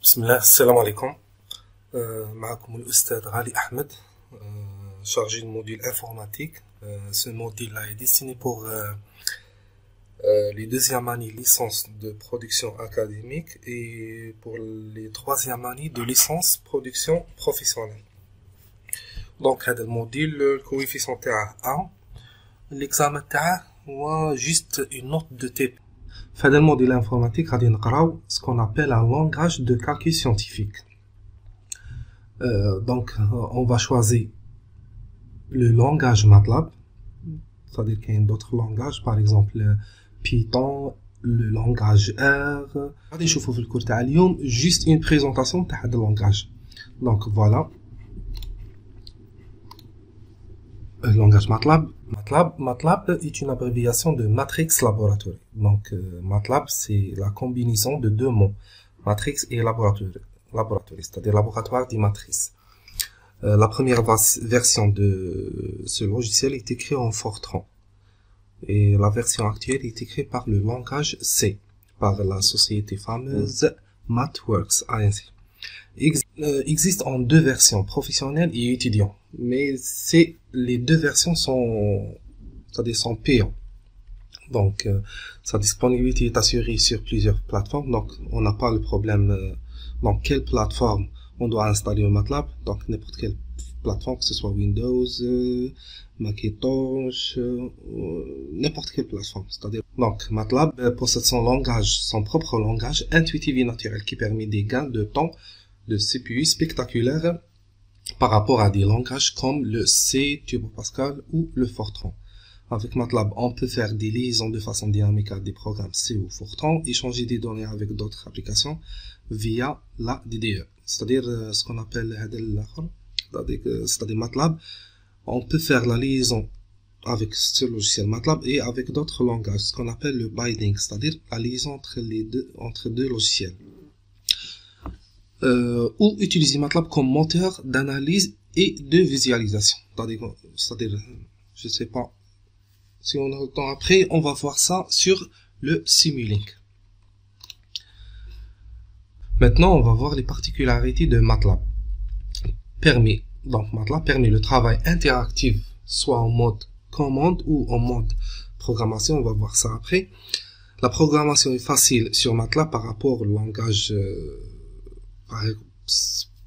بسم الله السلام عليكم. معكم الأستاذ غالي أحمد, chargé de module informatique. Ce module-là est destiné pour les deuxièmes années licence de production académique et pour les troisième années de licence production professionnelle. Donc هذا الموديل الكويفيسيون تاعه 1, l'examen تاعه هو juste une note de type. في هذا الموديل informatique غادي نقراو ce qu'on appelle un langage de calcul scientifique. Donc on va choisir le langage MATLAB, c'est-à-dire qu'il y a d'autres langages, par exemple Python, le langage R. غادي نشوفوا في الكور تاع اليوم juste une présentation تاع هذا langage. Donc voilà le langage MATLAB. MATLAB est une abréviation de Matrix Laboratory. Donc MATLAB c'est la combinaison de deux mots, Matrix et laboratory, c'est-à-dire laboratoire des matrices. La première version de ce logiciel est écrite en Fortran et la version actuelle est écrite par le langage C, par la société fameuse MathWorks ANC. Existe en deux versions, professionnelles et étudiants, mais les deux versions sont payantes. Donc sa disponibilité est assurée sur plusieurs plateformes, donc on n'a pas le problème dans quelle plateforme on doit installer le MATLAB. Donc n'importe quelle plateforme, que ce soit Windows, Macintosh, n'importe quelle plateforme. C'est-à-dire, donc MATLAB possède son propre langage intuitif et naturel qui permet des gains de temps de CPU spectaculaires par rapport à des langages comme le C, Turbo Pascal ou le Fortran. Avec MATLAB, on peut faire des liaisons de façon dynamique à des programmes C ou Fortran, échanger des données avec d'autres applications via la DDE. C'est-à-dire ce qu'on appelle c'est-à-dire MATLAB, on peut faire la liaison avec ce logiciel MATLAB et avec d'autres langages, ce qu'on appelle le binding, c'est-à-dire la liaison entre deux logiciels. Ou utiliser MATLAB comme moteur d'analyse et de visualisation. C'est-à-dire, je sais pas si on a le temps après, on va voir ça sur le Simulink. Maintenant, on va voir les particularités de MATLAB. Donc MATLAB permet le travail interactif, soit en mode commande ou en mode programmation. On va voir ça après. La programmation est facile sur MATLAB par rapport au langage.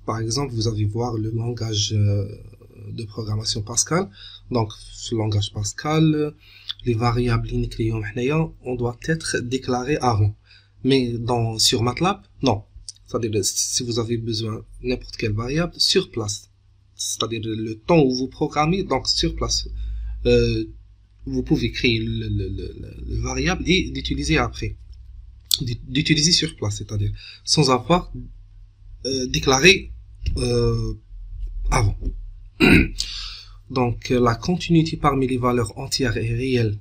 Par exemple, vous allez voir le langage de programmation Pascal. Donc, ce langage Pascal, les variables on doit être déclarées avant. Mais sur MATLAB, non. C'est-à-dire, si vous avez besoin de n'importe quelle variable, sur place. C'est-à-dire, le temps où vous programmez, donc sur place. Vous pouvez créer le variable et d'utiliser après. D'utiliser sur place, c'est-à-dire, sans avoir déclaré avant. Donc la continuité parmi les valeurs entières et réelles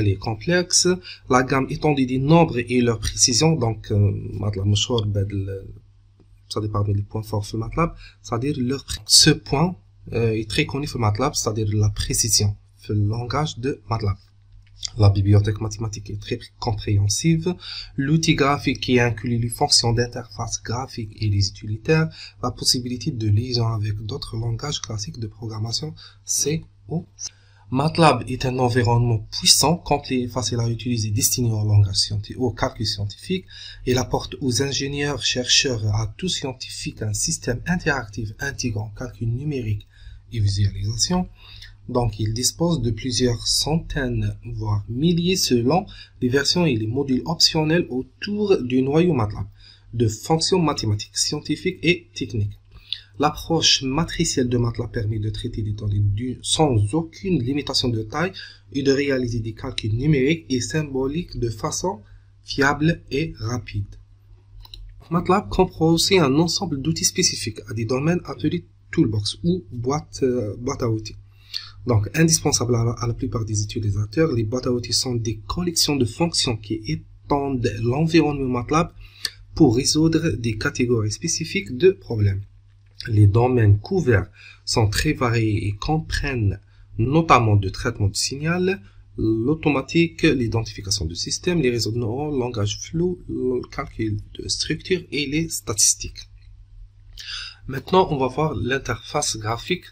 et complexes, la gamme étendue des nombres et leur précision. Donc ça parmi les points forts de MATLAB, c'est-à-dire ce point est très connu pour MATLAB, c'est-à-dire la précision le langage de MATLAB. La bibliothèque mathématique est très compréhensive. L'outil graphique qui inclut les fonctions d'interface graphique et les utilitaires. La possibilité de liaison avec d'autres langages classiques de programmation C ou MATLAB est un environnement puissant, complet et facile à utiliser, destiné au langage scientifique, au calcul scientifique. Il apporte aux ingénieurs, chercheurs et à tous scientifiques un système interactif intégrant calcul numérique et visualisation. Donc, il dispose de plusieurs centaines, voire milliers, selon les versions et les modules optionnels autour du noyau MATLAB, de fonctions mathématiques, scientifiques et techniques. L'approche matricielle de MATLAB permet de traiter des données sans aucune limitation de taille et de réaliser des calculs numériques et symboliques de façon fiable et rapide. MATLAB comprend aussi un ensemble d'outils spécifiques à des domaines appelés toolbox ou boîte à outils. Donc, indispensable à la plupart des utilisateurs, les boîtes à outils sont des collections de fonctions qui étendent l'environnement MATLAB pour résoudre des catégories spécifiques de problèmes. Les domaines couverts sont très variés et comprennent notamment le traitement du signal, l'automatique, l'identification de système, les réseaux de neurones, langage flou, le calcul de structure et les statistiques. Maintenant, on va voir l'interface graphique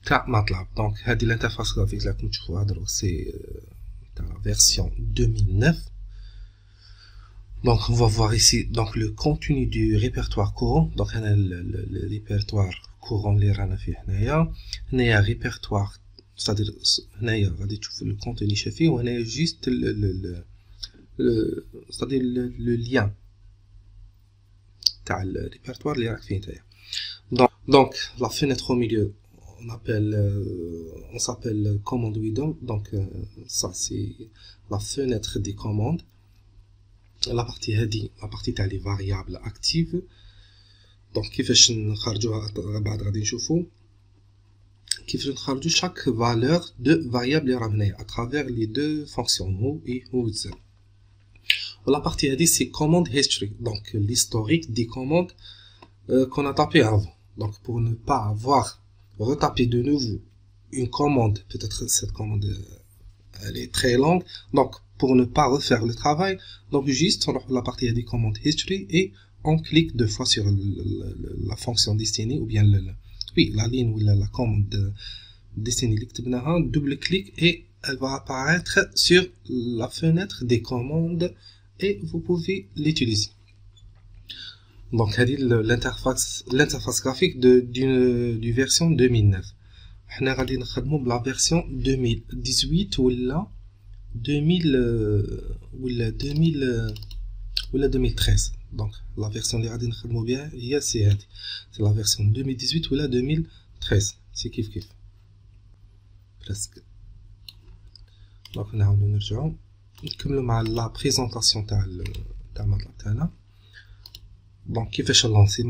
de MATLAB. Donc, l'interface graphique là, comme tu vois, c'est la version 2009. Donc, on va voir ici donc le contenu du répertoire courant. Donc, on a le répertoire courant les rana fi hnaïa. On a répertoire, c'est-à-dire hnaïa, غادي تشوف le contenu شافي وهنا juste c'est-à-dire le lien تاع le répertoire اللي راك فيه نتايا. Donc, la fenêtre au milieu, on s'appelle commande window. Donc, ça c'est la fenêtre des commandes. La partie هذه la partie تاع les variables actives. Donc كيفاش نخرجوها بعد غادي نشوفوا كيفاش نخرجوا chaque valeur de variable اللي راه هنايا à travers les deux fonctions هو et هو z. La partie هذه c'est command history, donc l'historique des commandes qu'on a tapé avant. Donc pour ne pas avoir retapé de nouveau une commande, peut-être cette commande elle est très longue, donc pour ne pas refaire le travail, donc juste on la partie des commandes history et on clique deux fois sur la fonction destinée ou bien la ligne ou la commande destinée, double clic et elle va apparaître sur la fenêtre des commandes et vous pouvez l'utiliser. Donc l'interface graphique du version 2009. حنا غادي نخدموا بلا version 2018 ولا 2013. Donc la version اللي غادي نخدموا بها هي سي هذه, c'est la version 2018 ولا 2013, c'est كيف presque. Donc نعاودو نرجعو نكملو مع لا بريزونطاسيون تاع ماتلاب تاعنا. Donc كيفاش نلونسي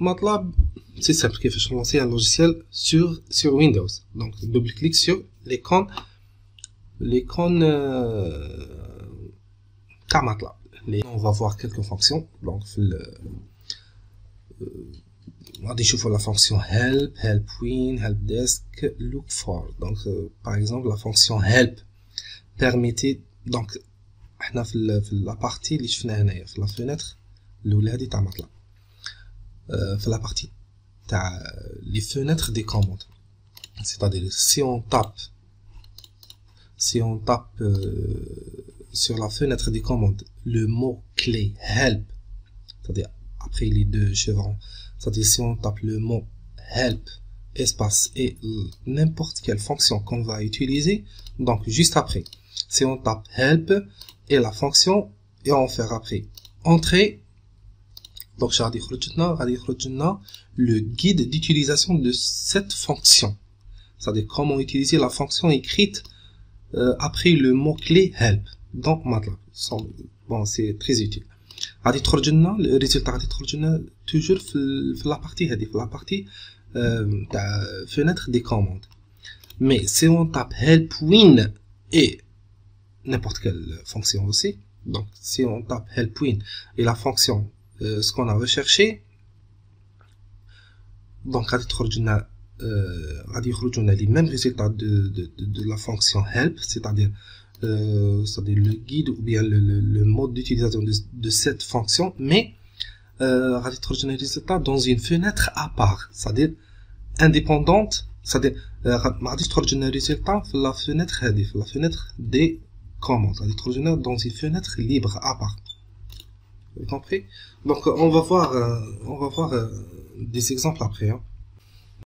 ماتلاب c'est simple, كيفاش نلونسي un logiciel sur Windows. Donc double clic sur l'icône تاع ماتلاب. On va voir quelques fonctions. Donc غادي نشوفوا la fonction help, helpwin, helpdesk, look for. Donc par exemple la fonction help permettait, donc احنا في la partie اللي شفناها هنايا في la fenêtre الاولى هذه تاع ماتلاب, في la partie تاع les fenêtres des commandes, c'est-à-dire si on tape sur la fenêtre des commandes le mot clé help, c'est-à-dire après les deux chevrons, c'est-à-dire si on tape le mot help espace et n'importe quelle fonction qu'on va utiliser, donc juste après si on tape help et la fonction et on fait après entrée, donc غادي يخرج لنا le guide d'utilisation de cette fonction, c'est-à-dire comment utiliser la fonction écrite après le mot clé help dans MATLAB. Bon, c'est très utile. غادي تخرج لنا le résultat, غادي تخرج لنا toujours في la partie هذه, في la partie تاع fenêtre des commandes. Mais si on tape helpwin et n'importe quelle fonction aussi, donc si on tape helpwin et la fonction ce qu'on a recherché, donc غادي يخرج لنا les mêmes résultats de la fonction help, c'est-à-dire le guide ou bien le mode d'utilisation de cette fonction, mais غادي تخرج لنا les résultats dans une fenêtre à part, c'est-à-dire indépendante, c'est-à-dire ما غاديش تخرج لنا résultats في la fenêtre هذه, في la fenêtre des commandes, غادي تخرج لنا dans une fenêtre libre à part. Vous comprenez? Donc on va voir des exemples après, hein.